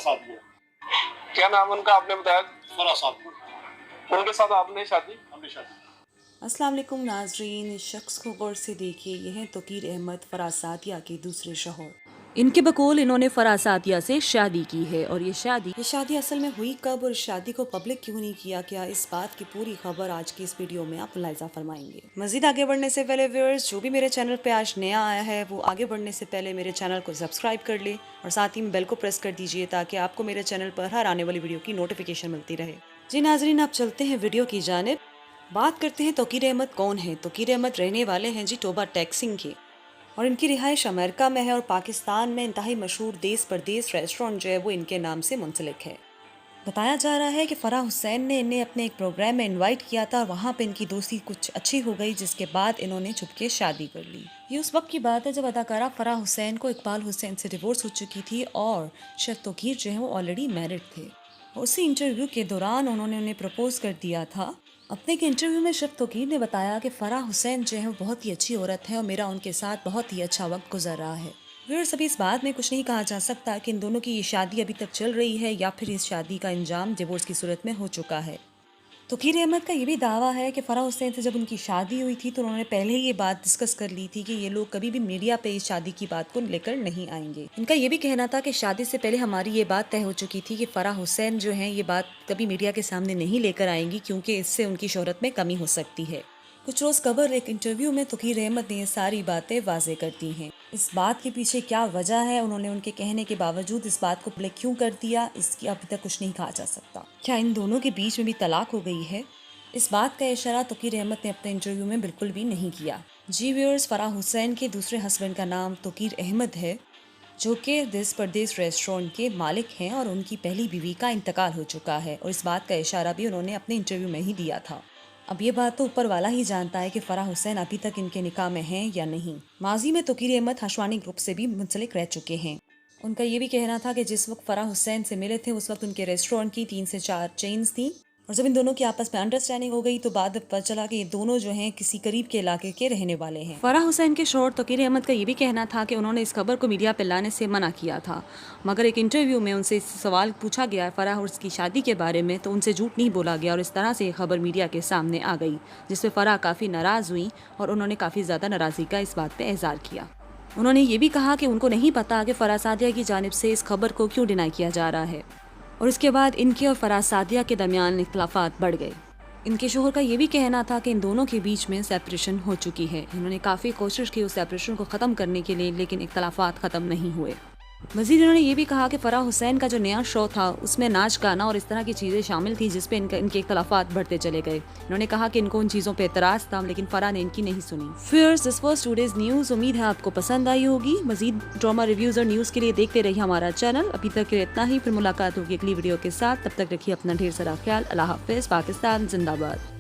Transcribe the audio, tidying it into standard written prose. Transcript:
सादिया। क्या नाम उनका आपने बताया? फराह सादिया। उनके साथ आपने शादी? हमने शादी। अस्सलाम वालेकुम नाजरीन, इस शख्स को गौर से देखिए। यह हैं तोकीर अहमद, फराह सादिया के दूसरे शौहर। इनके बकौल इन्होंने फराह सादिया से शादी की है और ये शादी असल में हुई कब और इस शादी को पब्लिक क्यों नहीं किया गया, इस बात की पूरी खबर आज की इस वीडियो में आप मुलाहिजा फरमाएंगे। मजीद आगे बढ़ने से पहले व्यूअर्स, जो भी मेरे चैनल पे आज नया आया है वो आगे बढ़ने से पहले मेरे चैनल को सब्सक्राइब कर ले और साथ ही में बेल को प्रेस कर दीजिए ताकि आपको मेरे चैनल पर हर आने वाली वीडियो की नोटिफिकेशन मिलती रहे। जी नाजरीन, आप चलते हैं वीडियो की जानिब। बात करते हैं तोकीर अहमद कौन है। तोकीर अहमद रहने वाले हैं जी टोबा टेक्सिंग के और इनकी रिहाइश अमेरिका में है और पाकिस्तान में इंतहाई मशहूर देश परदेश रेस्टोरेंट जो है वो इनके नाम से मुंसलिक है। बताया जा रहा है कि फराह हुसैन ने इन्हें अपने एक प्रोग्राम में इनवाइट किया था और वहाँ पे इनकी दोस्ती कुछ अच्छी हो गई, जिसके बाद इन्होंने चुपके शादी कर ली। ये उस वक्त की बात है जब अदाकारा फराह हुसैन को इकबाल हुसैन से डिवोर्स हो चुकी थी और शेफ तोकीर जो है वो ऑलरेडी मैरिड थे। उसी इंटरव्यू के दौरान उन्होंने उन्हें प्रपोज कर दिया था। अपने के इंटरव्यू में शेफ तोकीर ने बताया कि फराह हुसैन जो है वो बहुत ही अच्छी औरत है और मेरा उनके साथ बहुत ही अच्छा वक्त गुजर रहा है। व्यूअर्स, अभी इस बात में कुछ नहीं कहा जा सकता कि इन दोनों की ये शादी अभी तक चल रही है या फिर इस शादी का अंजाम डिवोर्स की सूरत में हो चुका है। तोकीर अहमद का ये भी दावा है कि फराह हुसैन से जब उनकी शादी हुई थी तो उन्होंने पहले ही ये बात डिस्कस कर ली थी कि ये लोग कभी भी मीडिया पे इस शादी की बात को लेकर नहीं आएंगे। इनका ये भी कहना था कि शादी से पहले हमारी ये बात तय हो चुकी थी कि फराह हुसैन जो हैं ये बात कभी मीडिया के सामने नहीं लेकर आएंगी क्योंकि इससे उनकी शोहरत में कमी हो सकती है। कुछ रोज़ कबल एक इंटरव्यू में तोकीर अहमद ने ये सारी बातें वाजे कर दी हैं। इस बात के पीछे क्या वजह है, उन्होंने उनके कहने के बावजूद इस बात को पब्लिक क्यों कर दिया, इसकी अभी तक कुछ नहीं कहा जा सकता। क्या इन दोनों के बीच में भी तलाक हो गई है? इस बात का इशारा तोकीर अहमद ने अपने इंटरव्यू में बिल्कुल भी नहीं किया। जी व्यूअर्स, फराह हुसैन के दूसरे हस्बैंड का नाम तोकीर अहमद है जो कि देश परदेश रेस्टोरेंट के मालिक हैं और उनकी पहली बीवी का इंतकाल हो चुका है और इस बात का इशारा भी उन्होंने अपने इंटरव्यू में ही दिया था। अब ये बात तो ऊपर वाला ही जानता है कि फराह हुसैन अभी तक इनके निकाह में हैं या नहीं। माजी में तोकीर अहमद हशवानी ग्रुप से भी मुंसलिक रह चुके हैं। उनका ये भी कहना था कि जिस वक्त फराह हुसैन से मिले थे उस वक्त उनके रेस्टोरेंट की 3 से 4 चेन्स थी और जब इन दोनों की आपस में अंडरस्टैंडिंग हो गई तो बाद में पता चला कि ये दोनों जो हैं किसी करीब के इलाके के रहने वाले हैं। फराह हुसैन के शौहर तोकीर अहमद का ये भी कहना था कि उन्होंने इस खबर को मीडिया पर लाने से मना किया था, मगर एक इंटरव्यू में उनसे इस सवाल पूछा गया फराह और उसकी शादी के बारे में तो उनसे झूठ नहीं बोला गया और इस तरह से ये खबर मीडिया के सामने आ गई, जिससे फराह काफ़ी नाराज़ हुई और उन्होंने काफ़ी ज़्यादा नाराज़गी का इस बात पर इज़हार किया। उन्होंने ये भी कहा कि उनको नहीं पता कि फराह सादिया की जानिब से इस खबर को क्यों डिनाई किया जा रहा है और इसके बाद इनके और फराह सादिया के दरमियान इख्तिलाफात बढ़ गए। इनके शोहर का ये भी कहना था कि इन दोनों के बीच में सेपरेशन हो चुकी है। इन्होंने काफ़ी कोशिश की उस सेपरेशन को ख़त्म करने के लिए, लेकिन इख्तिलाफात ख़त्म नहीं हुए। मज़ीद इन्होंने ये भी कहा कि फराह हुसैन का जो नया शो था उसमें नाच गाना और इस तरह की चीज़ें शामिल थी जिसपे इनके इख्तिलाफात बढ़ते चले गए। इन्होंने कहा कि इनको उन चीज़ों पे एतराज़ था लेकिन फराह ने इनकी नहीं सुनी। Viewers, this was today's news. उम्मीद है आपको पसंद आई होगी। मज़ीद ड्रामा रिव्यूज़ और न्यूज़ के लिए देखते रहिए हमारा चैनल। अभी तक के लिए इतना ही, फिर मुलाकात होगी अगली वीडियो के साथ। तब तक रखिए अपना ढेर सारा ख्याल। अल्लाह हाफ़िज़। पाकिस्तान जिंदाबाद।